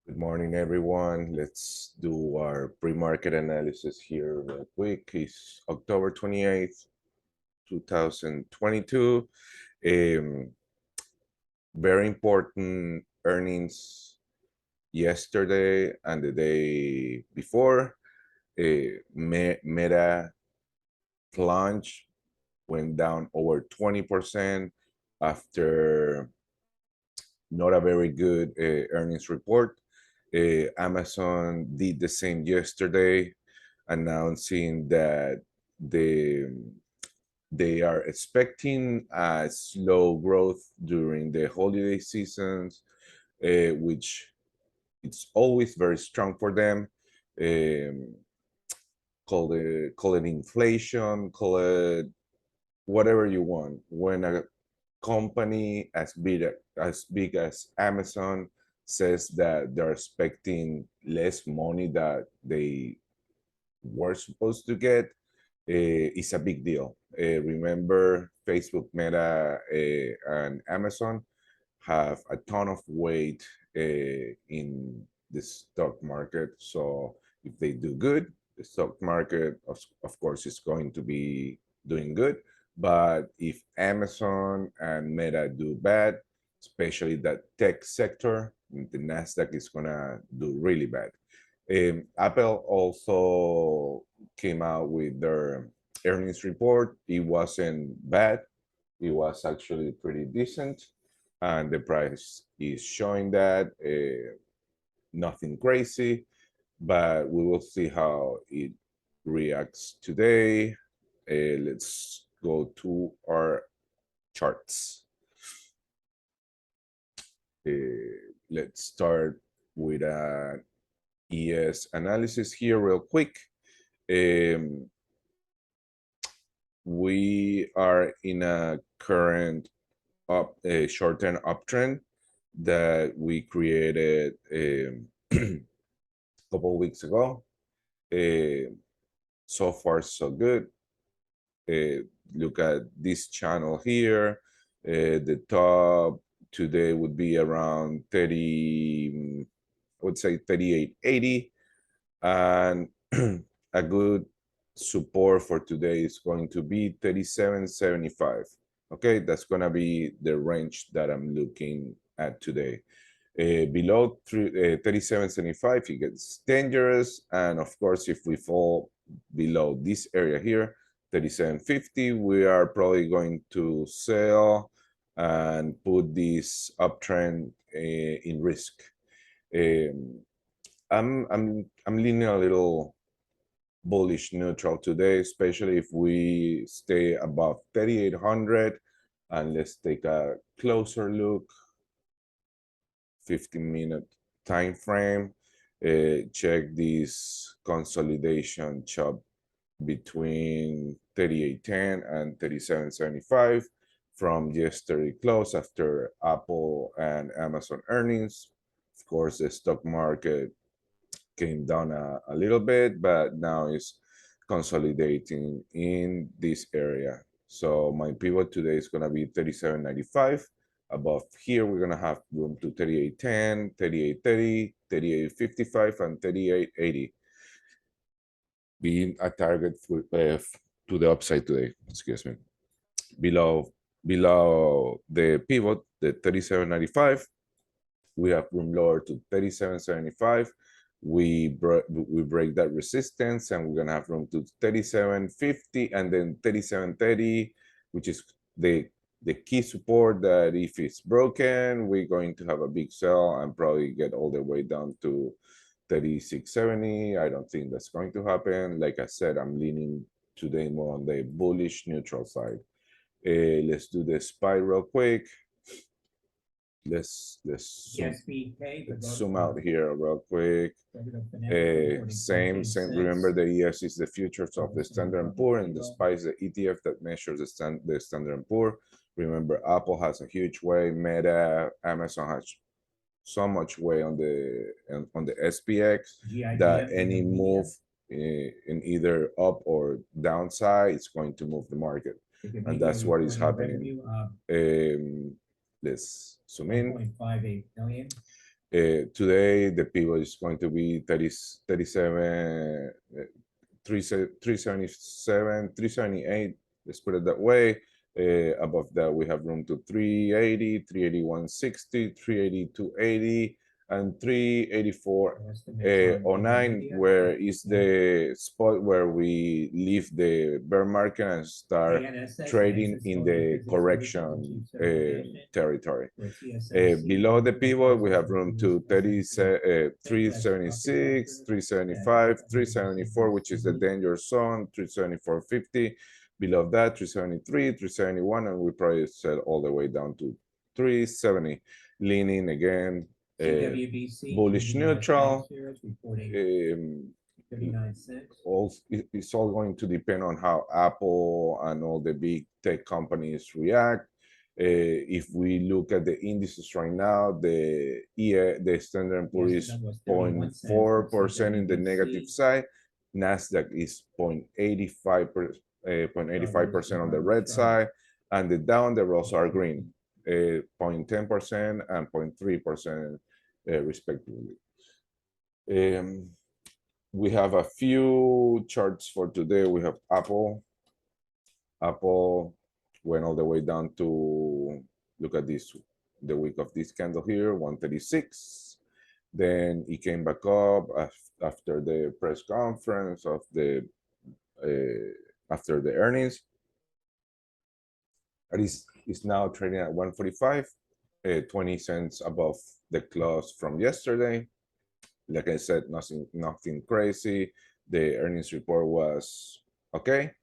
Good morning, everyone. Let's do our pre-market analysis here real quick. It's October 28th, 2022. Um, Very important earnings yesterday and the day before. Meta plunge went down over 20% after not a very good earnings report. Amazon did the same yesterday, announcing that they they are expecting a slow growth during the holiday seasons, which it's always very strong for them. Um, call it inflation, call it whatever you want. When a company as big as Amazon says that they're expecting less money that they were supposed to get, it's a big deal. Remember, Facebook, Meta, and Amazon have a ton of weight in the stock market. So if they do good, the stock market, of course, is going to be doing good. But if Amazon and Meta do bad, especially that tech sector, the Nasdaq is gonna do really bad. Apple also came out with their earnings report. It wasn't bad. It was actually pretty decent, and the price is showing that nothing crazy, but we will see how it reacts today. Let's go to our charts. Let's start with an ES analysis here real quick. We are in a current short-term uptrend that we created a couple weeks ago. So far, so good. Look at this channel here. The top today would be around 30, I would say 38.80, and a good support for today is going to be 37.75. Okay, that's gonna be the range that I'm looking at today. Below 37.75, it gets dangerous, and of course, if we fall below this area here, 37.50, we are probably going to sell and put this uptrend in risk. Um, I'm leaning a little bullish neutral today, especially if we stay above 3,800. And let's take a closer look. 15-minute time frame. Check this consolidation chop between 38.10 and 37.75 from yesterday close after Apple and Amazon earnings. Of course, the stock market came down a little bit, but now it's consolidating in this area. So my pivot today is going to be 37.95. Above here, we're going to have room to 38.10, 38.30, 38.55, and 38.80. Being a target for, to the upside today, excuse me. Below the pivot, the 37.95, we have room lower to 37.75. We break that resistance, and we're gonna have room to 37.50 and then 37.30, which is the key support that if it's broken, we're going to have a big sell and probably get all the way down to 36.70. I don't think that's going to happen. Like I said, I'm leaning today more on the bullish neutral side. Let's do the SPY real quick. Let's zoom out here real quick. Same. Remember, the ES is the futures of the Standard & Poor, and the SPY is the ETF that measures the Standard & Poor. Remember, Apple has a huge weight. Meta, Amazon has so much weight on the SPX that any move in either up or downside, it's going to move the market, and that's what is happening. Let's zoom in. 1.58 million. Today, the pivot is going to be 377, 378. Let's put it that way. Above that, we have room to 380, 381.60, 382.80, and 384.09, where is the spot where we leave the bear market and start trading in the correction territory. Below the pivot, we have room to 376, 375, 374, which is the danger zone, 374.50. Below that, 373, 371, and we probably sell all the way down to 370, leaning again, bullish neutral. It's all going to depend on how Apple and all the big tech companies react. If we look at the indices right now, the Standard & Poor's is 0.4% in the negative side. Nasdaq is 0.85% on the red side, and the Dow and the Ross are green, 0.10% and 0.3% respectively. We have a few charts for today. We have Apple. Apple went all the way down to, look at this, the week of this candle here, 136. Then it came back up after the press conference of the after the earnings. It's now trading at 145, 20 cents above the close from yesterday. Like I said, nothing crazy. The earnings report was okay.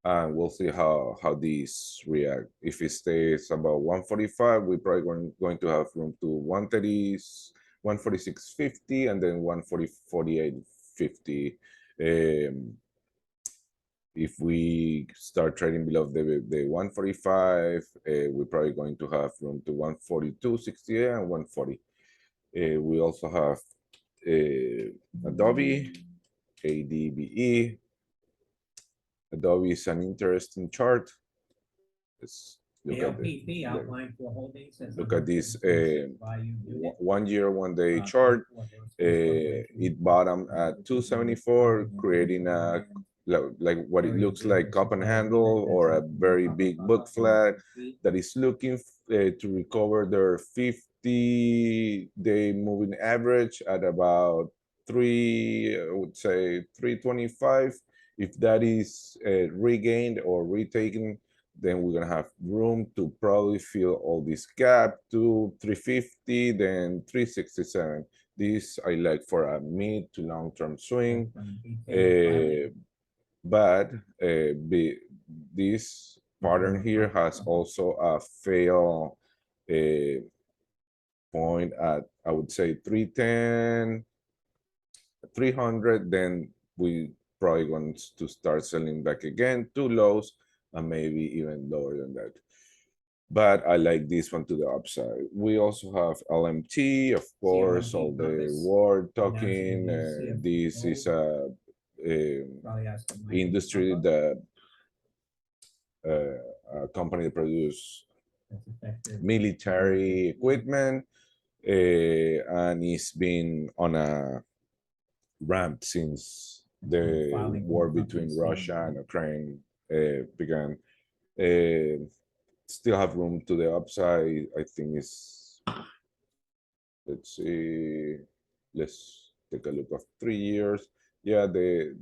And we'll see how these react. If it stays about 145, we're probably going to have room to 130, 146.50, and then 148.50. If we start trading below the 145, we're probably going to have room to 142.68 and 140. We also have Adobe, ADBE. Adobe is an interesting chart. Let's look at this 1 year, 1 day chart. It bottomed at 274, creating a like what it looks like cup and handle or a very big book flag that is looking to recover their 50-day moving average at about I would say 325. If that is regained or retaken, then we're gonna have room to probably fill all this gap to 350, then 367. This I like for a mid to long-term swing. But this pattern here has also a fail point at, I would say, 310, 300, then we probably going to start selling back again to lows and maybe even lower than that. But I like this one to the upside. We also have LMT, of course, all the word talking. This is a industry that a company that produce military equipment, and it's been on a ramp since the war between Russia and Ukraine began. Still have room to the upside. I think it's, let's see, let's take a look at 3 years. Yeah, the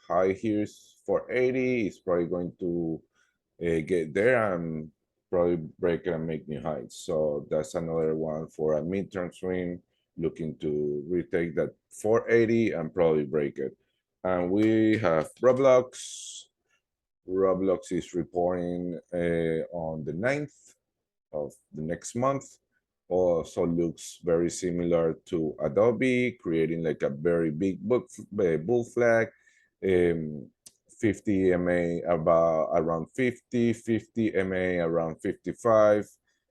high here is 480. It's probably going to get there and probably break it and make new heights. So that's another one for a midterm swing, looking to retake that 480 and probably break it. And we have Roblox. Roblox is reporting on the 9th of the next month. Also looks very similar to Adobe, creating like a very big bull flag. 50 MA about around 50, 50 MA around 55.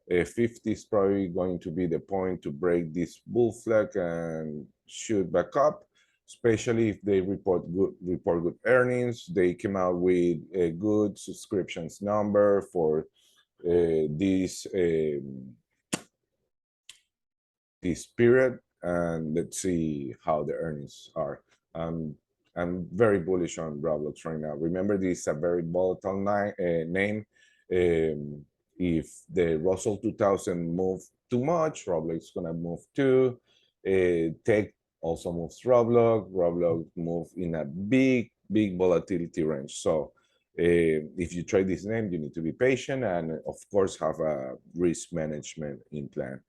50 is probably going to be the point to break this bull flag and shoot back up, especially if they report good earnings. They came out with a good subscriptions number for this this period, and let's see how the earnings are. Um, I'm very bullish on Roblox right now. Remember, this is a very volatile name. If the Russell 2000 move too much, Roblox is gonna move too. Tech also moves Roblox. Roblox move in a big volatility range. So if you trade this name, you need to be patient and, of course, have a risk management in plan.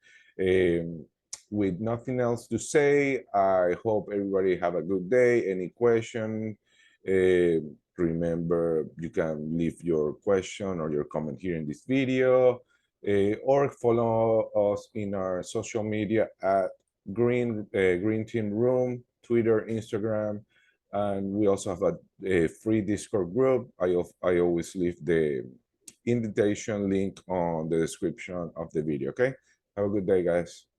With nothing else to say, I hope everybody have a good day. Any question? Remember, you can leave your question or your comment here in this video, or follow us in our social media at Green Team Room, Twitter, Instagram, and we also have a free Discord group. I always leave the invitation link on the description of the video. Okay, have a good day, guys.